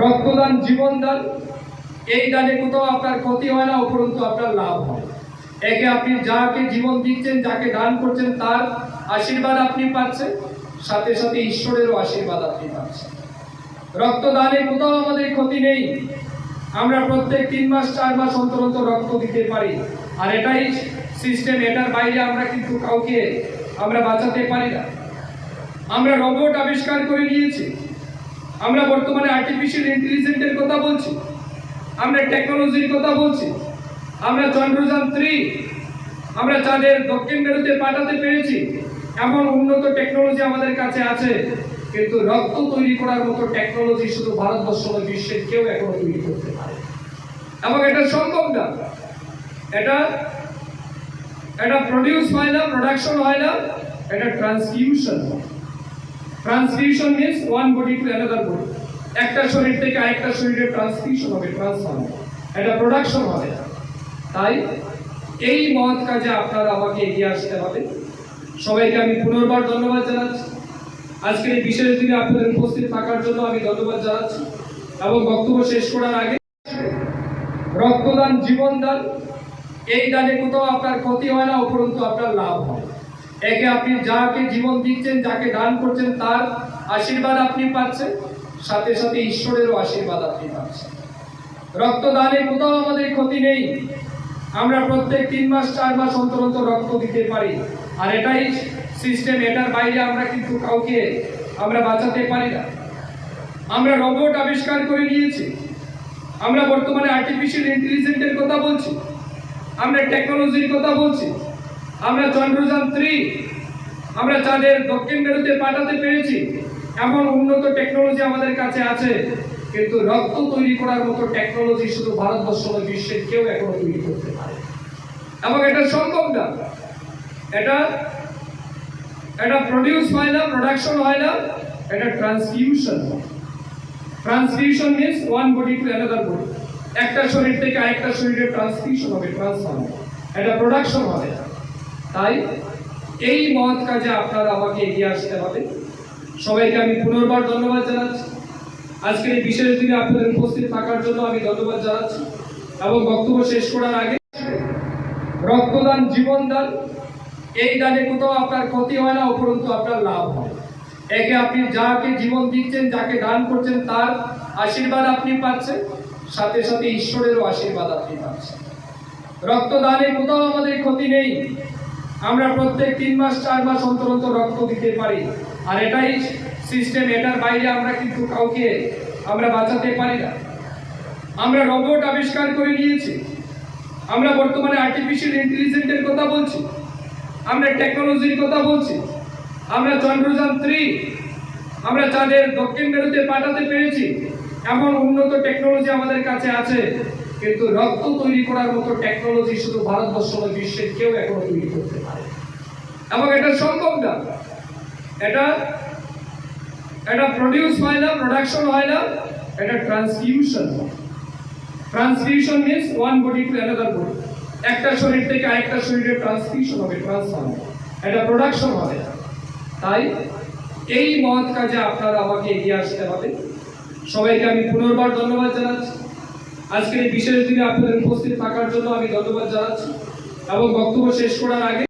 রক্তদান জীবন দান। এই দানে কোথাও আপনার ক্ষতি হয় না, উপরন্তু আপনার লাভ হয়। একে আপনি যাকে জীবন দিচ্ছেন, যাকে দান করছেন, তার আশীর্বাদ আপনি পাচ্ছেন, সাথে সাথে ঈশ্বরেরও আশীর্বাদ আপনি পাচ্ছেন। রক্তদানে কোথাও আমাদের ক্ষতি নেই। আমরা প্রত্যেক 3 মাস 4 মাস অন্তর অন্তর রক্ত দিতে পারি, আর এটাই সিস্টেম। এটার বাইরে আমরা কিন্তু কাউকে আমরা বাঁচাতে পারি না। আমরা রোবট আবিষ্কার করে নিয়েছি, আমরা বর্তমানে আর্টিফিশিয়াল ইন্টেলিজেন্সের কথা বলছি, আমরা টেকনোলজির কথা বলছি, আমরা চন্দ্রযান 3 আমরা চাঁদের দক্ষিণ মেরুতে পাঠাতে পেরেছি। এমন উন্নত টেকনোলজি আমাদের কাছে আছে, কিন্তু রক্ত তৈরি করার মতো টেকনোলজি শুধু ভারতবর্ষ নয়, বিশ্বের কেউ এখনো তৈরি করতে পারে, এবং এটা সম্ভব না। এটা প্রডিউস হয় না, প্রোডাকশন হয় না, এটা ট্রান্সফিউশন হয়। Transfusion means one body to another body. একটা শরীর থেকে আরেকটা শরীরে ট্রান্সফিউশন হবে, ট্রান্সফার হবে, এটা প্রোডাকশন হবে। তাই এই মহৎ কাজে আপনারা আমাকে এগিয়ে আসতে হবে। সবাইকে আমি পুনর্বার ধন্যবাদ জানাচ্ছি। আজকের এই বিশেষ দিনে আপনাদের উপস্থিত থাকার জন্য আমি ধন্যবাদ জানাচ্ছি, এবং বক্তব্য শেষ করার আগে রক্তদান জীবন দান। এই দানে কোথাও আপনার ক্ষতি হয় না, উপরন্তু আপনার লাভ হয়। একে আপনি যাকে জীবন দিচ্ছেন, যাকে দান করছেন, তার আশীর্বাদ আপনি পাচ্ছেন, সাথে সাথে ঈশ্বরেরও আশীর্বাদ আপনি পাচ্ছেন। রক্তদানে কোথাও আমাদের ক্ষতি নেই। আমরা প্রত্যেক 3 মাস 4 মাস অন্তর অন্তর রক্ত দিতে পারি, আর এটাই সিস্টেম। এটার বাইরে আমরা কিন্তু কাউকে আমরা বাঁচাতে পারি না। আমরা রোবট আবিষ্কার করে নিয়েছি, আমরা বর্তমানে আর্টিফিশিয়াল ইন্টেলিজেন্সের কথা বলছি, আমরা টেকনোলজির কথা বলছি, আমরা চন্দ্রযান 3 আমরা চাঁদের দক্ষিণ মেরুতে পাঠাতে পেরেছি। এমন উন্নত টেকনোলজি আমাদের কাছে আছে, কিন্তু রক্ত তৈরি করার মতো টেকনোলজি শুধু ভারতবর্ষ নয়, বিশ্বের কেউ এখনো তৈরি করতে পারে, এবং এটা সম্ভব না। এটা প্রডিউস হয় না, প্রোডাকশন হয় না, এটা ট্রান্সফিউশন হয়। Transfusion means one body to another body. একটা শরীর থেকে আরেকটা শরীরে ট্রান্সফিউশন হবে, ট্রান্সফার হবে, এটা প্রোডাকশন হবে। তাই এই মহৎ কাজে আপনারা আমাকে এগিয়ে আসতে হবে। সবাইকে আমি পুনর্বার ধন্যবাদ জানাচ্ছি। আজকের এই বিশেষ দিনে আপনাদের উপস্থিত থাকার জন্য আমি ধন্যবাদ জানাচ্ছি, এবং বক্তব্য শেষ করার আগে রক্তদান জীবন দান। এই দানে কোথাও আপনার ক্ষতি হয় না, উপরন্তু আপনার লাভ হয়। একে আপনি যাকে জীবন দিচ্ছেন, যাকে দান করছেন, তার আশীর্বাদ আপনি পাচ্ছেন, সাথে সাথে ঈশ্বরেরও আশীর্বাদ আপনি পাচ্ছেন। রক্তদানে কোথাও আমাদের ক্ষতি নেই। আমরা প্রত্যেক 3 মাস 4 মাস অন্তর অন্তর রক্ত দিতে পারি, আর এটাই সিস্টেম। এটার বাইরে আমরা কিন্তু কাউকে আমরা বাঁচাতে পারি না। আমরা রোবট আবিষ্কার করে নিয়েছি, আমরা বর্তমানে আর্টিফিশিয়াল ইন্টেলিজেন্সের কথা বলছি, আমরা টেকনোলজির কথা বলছি, আমরা চন্দ্রযান 3 আমরা চাঁদের দক্ষিণ মেরুতে পাঠাতে পেরেছি। এমন উন্নত টেকনোলজি আমাদের কাছে আছে, কিন্তু রক্ত তৈরি করার মতো টেকনোলজি শুধু ভারতবর্ষ নয়, বিশ্বের কেউ এখনো তৈরি করতে পারে, এবং এটা সম্ভব না। এটা প্রডিউস হয় না, প্রোডাকশন হয় না, এটা ট্রান্সফিউশন হয়। Transfusion means one body to another body. একটা শরীর থেকে আরেকটা শরীরে ট্রান্সফিউশন হবে, ট্রান্সফার হবে, এটা প্রোডাকশন হবে। তাই এই মহৎ কাজে আপনারা আমাকে এগিয়ে আসতে হবে। সবাইকে আমি পুনর্বার ধন্যবাদ জানাচ্ছি। আজকের এই বিশেষ দিনে আপনাদের উপস্থিত থাকার জন্য আমি ধন্যবাদ জানাচ্ছি, এবং বক্তব্য শেষ করার আগে